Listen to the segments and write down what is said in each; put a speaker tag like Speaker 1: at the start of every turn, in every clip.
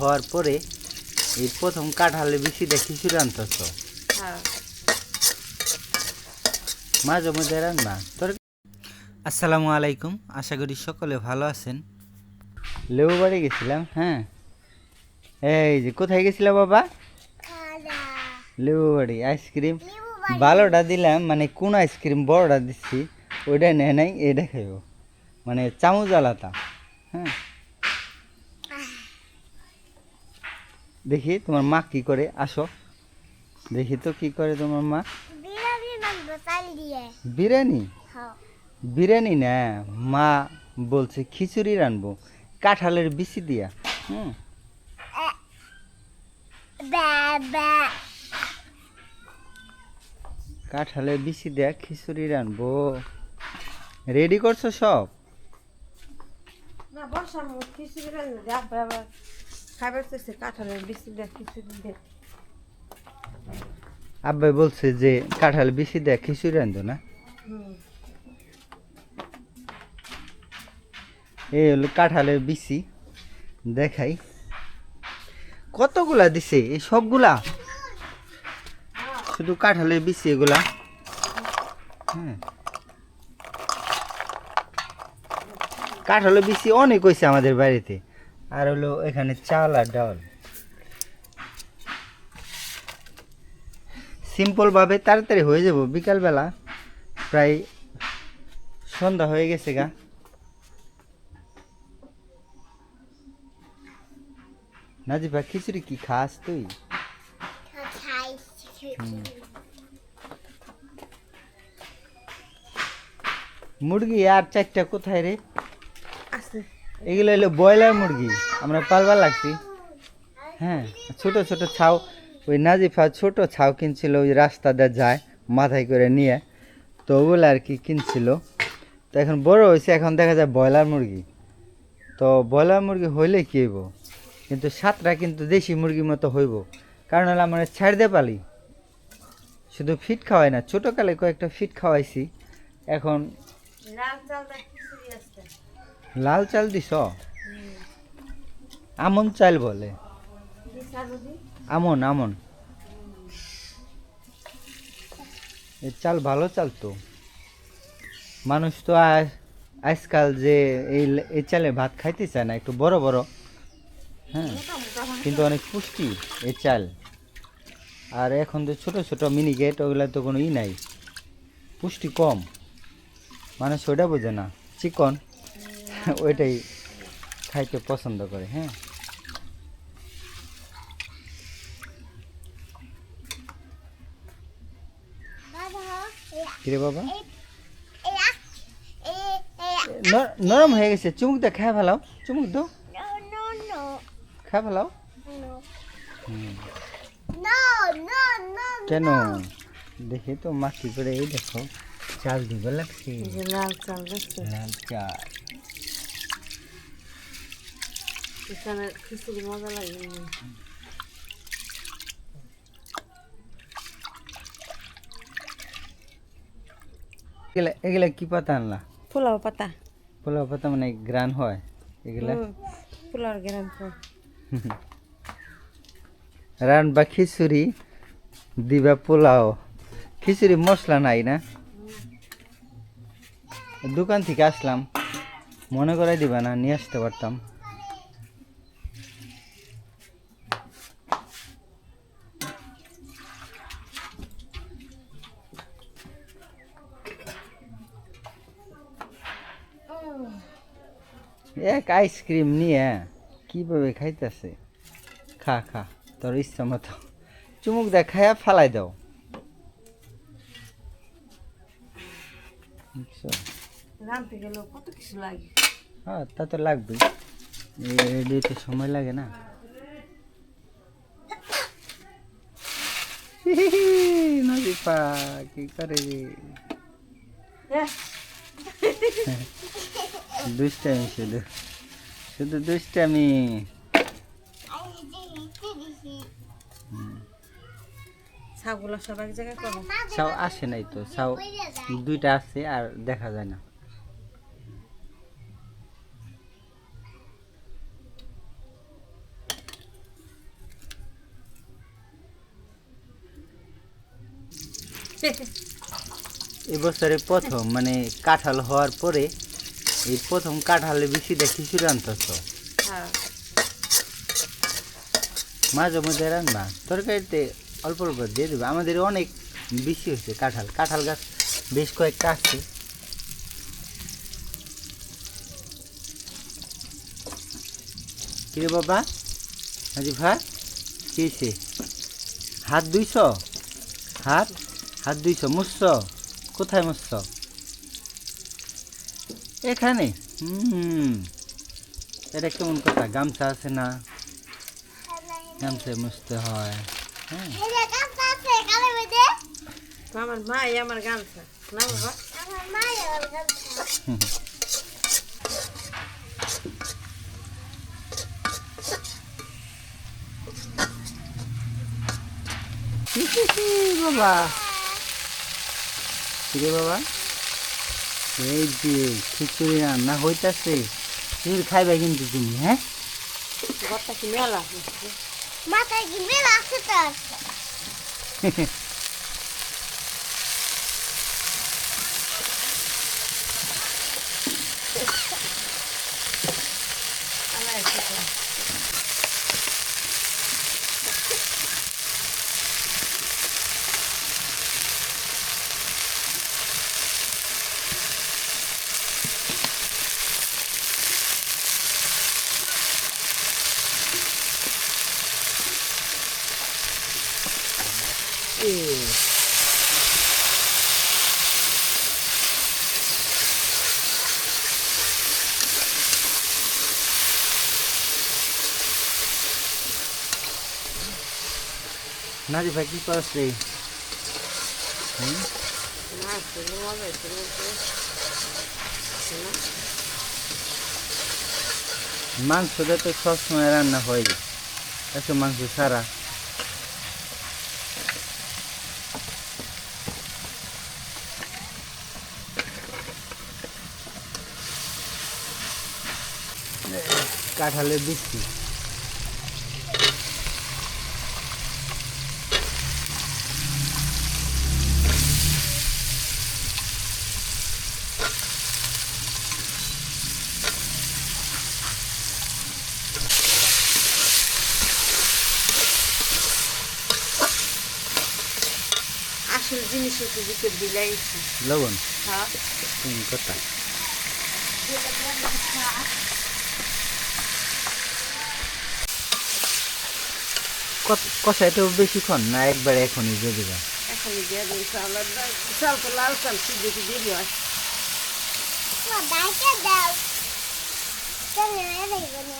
Speaker 1: হওয়ার পরে এই প্রথম কাঁঠালে বেশিটা খিচুড়ি আনতেছ। মাঝে মধ্যে রান্না তোর। আসসালামু আলাইকুম, আশা করি সকলে ভালো আছেন। লেবু বাড়ি গেছিলাম। হ্যাঁ, এই যে কোথায় গেছিলাম বাবা? লেবু বাড়ি। আইসক্রিম ভালোটা দিলাম, মানে কোন আইসক্রিম বড়টা দিচ্ছি ওইটা নেয় নাই, এটা খাইব মানে চামচ আলাদা। হ্যাঁ, দেখি তোমার মা কি করে, আসো দেখি তো কি করে তোমার মা। বিরিয়ানি? বিরিয়ানি না, মা বলছে খিচুড়ি রানবো কাঁঠালের বিচি দিয়া। হুম, কাঁঠালের বিচি দিয়া খিচুড়ি রানবো। রেডি করছো সব?
Speaker 2: না বর্ষার মধ্যে খিচুড়ি রান্না দিয়ে আব্বা আবার খাবার চেয়েছে কাঁঠালের বিচি দিয়ে খিচুড়ি দিয়ে।
Speaker 1: আব্বাই বলছে যে কাঁঠাল বিচি দিয়া খিচুড়ি রানবো না। এই হলো কাঁঠালের বিচি, দেখাই কতগুলা দিছে, এই সবগুলা শুধু কাঁঠালের বিচি এগুলা। হ্যাঁ, কাঁঠালের বিচি অনেক হয়েছে আমাদের বাড়িতে। আর হলো এখানে চাল আর ডাল, সিম্পল ভাবে তাড়াতাড়ি হয়ে যাব। বিকালবেলা প্রায় সন্ধ্যা হয়ে গেছে গা। নাজিফা খিচুড়ি কি খাস তুই? মুরগি আর চারটা কোথায় রে? এগুলো হলো ব্রয়লার মুরগি, আমরা পালবার লাগছি। হ্যাঁ, ছোট ছোট ছাউ, ওই নাজিফা ছোট ছাউ কিনছিল, ওই রাস্তা দিয়ে যায় মাথায় করে নিয়ে, তো ওগুলো আর কি কিনছিল। তো এখন বড় হয়েছে, এখন দেখা যায় ব্রয়লার মুরগি। তো ব্রয়লার মুরগি হইলে কী হইব, কিন্তু সাতটা কিন্তু দেশি মুরগির মতো হইব। কারণ হলো আমরা ছাড় দিয়ে পালি, শুধু ফিট খাওয়াই না, ছোটোকালে কয়েকটা ফিট খাওয়াইছি। এখন লাল চাল দিস? আমন চাল বলে, আমন আমন। এই চাল ভালো চাল তো, মানুষ তো আজকাল যে এই চালে ভাত খাইতে চায় না, একটু বড় বড়। হ্যাঁ, কিন্তু অনেক পুষ্টি এই চাল। আর এখন তো ছোট ছোট মিনিকেট, ওগুলা তো কোনো নাই, পুষ্টি কম, মানুষ ওইটা বোঝে না, চিকন ওইটাই খাইতে পছন্দ করে। হ্যাঁ, কিরে বাবা নরম হয়ে গেছে, চুমুক দে, খায় ফেলাও, চুমুক দাও, খায় ফেলাও। কেন দেখি তো মা কি করে, এই দেখো চাল দিব লাগছে,
Speaker 2: লাল চাল
Speaker 1: লাল চাল।
Speaker 2: এখানে খিচুড়ি মজা লাগে।
Speaker 1: এগুলা এগুলা কি পাতা আনলা?
Speaker 2: পোলাও পাতা।
Speaker 1: পোলাও পাতা মানে গ্রান হয় এগুলা?
Speaker 2: পোলাওর গ্রান
Speaker 1: রানবা খিচুড়ি, দিবা পোলাও। খিচুড়ি মশলা নাই না? দোকান থেকে আসলাম, মনে করে দিবা না, নিয়ে আসতে পারতাম। এক আইসক্রিম নিয়ে কিভাবে খাইতেছে। খা খা, তোর ইচ্ছা মতো চুমুক দে, খাইয়া ফালাই দাও।
Speaker 2: রাঁধতে গেলেও কত কিছু লাগে।
Speaker 1: হ্যাঁ, তা তো লাগবেই, রেডিতে সময় লাগে না। নাজিফা কি করে দুষ্টামি, শুধু শুধু দুষ্টামি।
Speaker 2: ছাগুলো সব এক জায়গায় করো।
Speaker 1: ছাও আসে নাই তো, ছাও দুইটা আছে আর দেখা যায় না। এবছরে প্রথম মানে কাঁঠাল হওয়ার পরে এই প্রথম কাঁঠালে বেশিটা খিচুড়ি আনতেছ।
Speaker 2: হ্যাঁ
Speaker 1: মাঝে মধ্যে রান্না তরকারিতে অল্প অল্প দিয়ে দেবে। আমাদের অনেক বেশি হয়েছে কাঁঠাল, কাঁঠাল গাছ বেশ কয়েকটা আছে। কিরে বাবা আজি ভাই কি হয়েছে? হাত ধুইছ? হাত হাত ধুইছ? মুছছ? কোথায় মুছছ? এখানে। এটা কেমন কথা? গামছা আছে না? গামছায় মুছতে হয়। হ্যাঁ
Speaker 2: আমার মা আমার গামছা না বাবা।
Speaker 1: বাবা কিরে বাবা, এই যে খিচুড়ি রান্না হইতাছে, খিচুড়ি খাইবা কিন্তু তুমি। হ্যাঁ
Speaker 2: ঘরটা কি মেলা
Speaker 3: মাথায় কি মেলা আছে তার?
Speaker 1: নাজি ভাই কি করছ রে?
Speaker 2: না শুরু হবে শুরু
Speaker 1: মাংসটা তো সবসময় রান্না হয়, এত মাংস ছাড়া। কাঁঠালে দিচ্ছি
Speaker 2: আসল জিনিস একটু ভিতর দিলাই
Speaker 1: লবণ।
Speaker 2: হ্যাঁ
Speaker 1: তুমি কথা কষাই তো বেশিক্ষণ না, একবার এখনই দিয়ে দিবা।
Speaker 2: এখনই দিয়ে দিই চাল চাল তো লাল চাল সিদ্ধ দিয়ে দিও।
Speaker 3: দাইকে দাও চলে যাইবো না।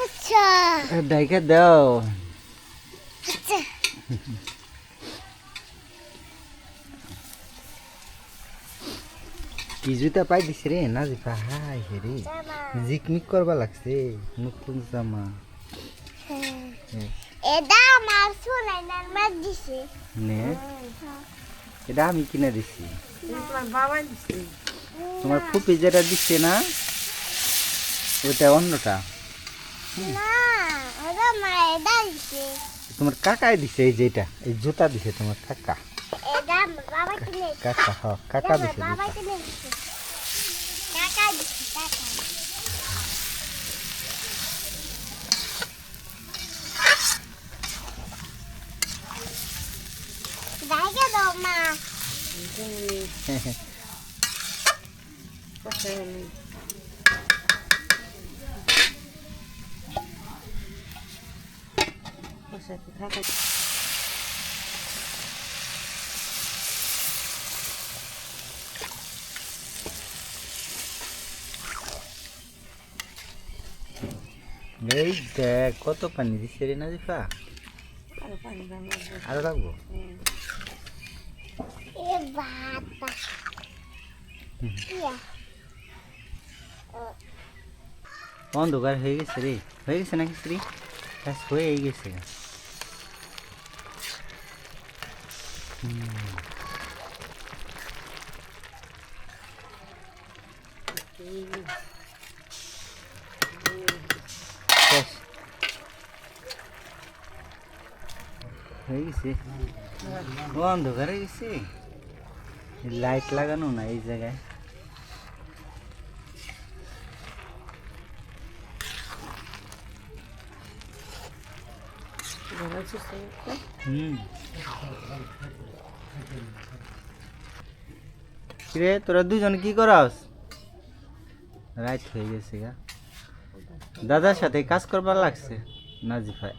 Speaker 3: আচ্ছা
Speaker 1: ডাইকা দাও।
Speaker 3: আচ্ছা
Speaker 1: কি জুতা পাই দিছে রে নাজি ভাই রে, জিকমিক করবা লাগছে নতুন জামা।
Speaker 3: এটা আমার সোনাই নাম্বার দিছে
Speaker 1: নে এটা আমি কিনে দিছি।
Speaker 2: তোমার বাবা দিচ্ছে
Speaker 1: তোমার ফুপি যেটা দিচ্ছে না ওটা অন্যটা।
Speaker 3: না ওটা মা এটা দিছে।
Speaker 1: তোমার কাকাই দিছে, এই যেটা এই জুতা দিছে তোমার কাকা।
Speaker 3: এটা আমার বাবা কিনে
Speaker 1: কাকা কাকা দিছে
Speaker 3: বাবা
Speaker 1: জুতা।
Speaker 3: কিনে দিছে কাকা দিছে কাকা। দাইকে দাও মা।
Speaker 2: থাকে
Speaker 1: এই দেখ কত পানি দিছে রে নাজিফা,
Speaker 2: আরো পানি দাম
Speaker 1: আরো লাগবো।
Speaker 3: এ বাবা ইয়া
Speaker 1: অন্ধকার হয়ে গেছে রে, হয়ে গেছে নাকি শ্রী? ব্যাস হয়ে গেছে। শেষ হয়ে গেছে ও অন্ধকার হয়ে গেছে লাইট লাগানো না এই জায়গায় হুম রে তোরা দুজন কি করস রাইট হয়ে গেছে গা দাদার সাথে কাজ করবার লাগছে নাজিফায়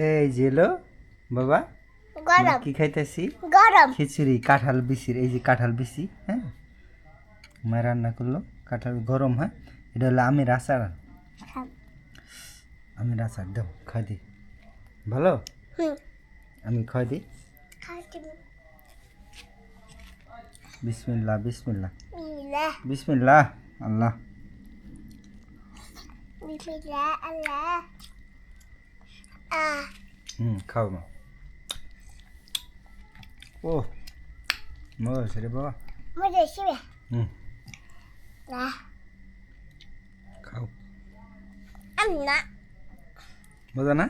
Speaker 1: এই জেলো বাবা
Speaker 3: গরম
Speaker 1: কি খাইতেছি
Speaker 3: গরম
Speaker 1: খিচুড়ি কাঁঠাল বিচির এই যে কাঁঠাল বিচি হ্যাঁ মা রান্না করলো কাঁঠাল গরম হ্যাঁ এটা হলো আমের আচার আমের আচার দাও খাই দি ভালো আমি খাই দিই বিসমিল্লাহ বিসমিল্লাহ
Speaker 3: বিসমিল্লাহ
Speaker 1: বিসমিল্লাহ আল্লাহ
Speaker 3: বিসমিল্লাহ আল্লাহ
Speaker 1: খাও মা ও মজা রে বাবা
Speaker 3: মজা শিবে না
Speaker 1: খাও
Speaker 3: আমি না
Speaker 1: মজা না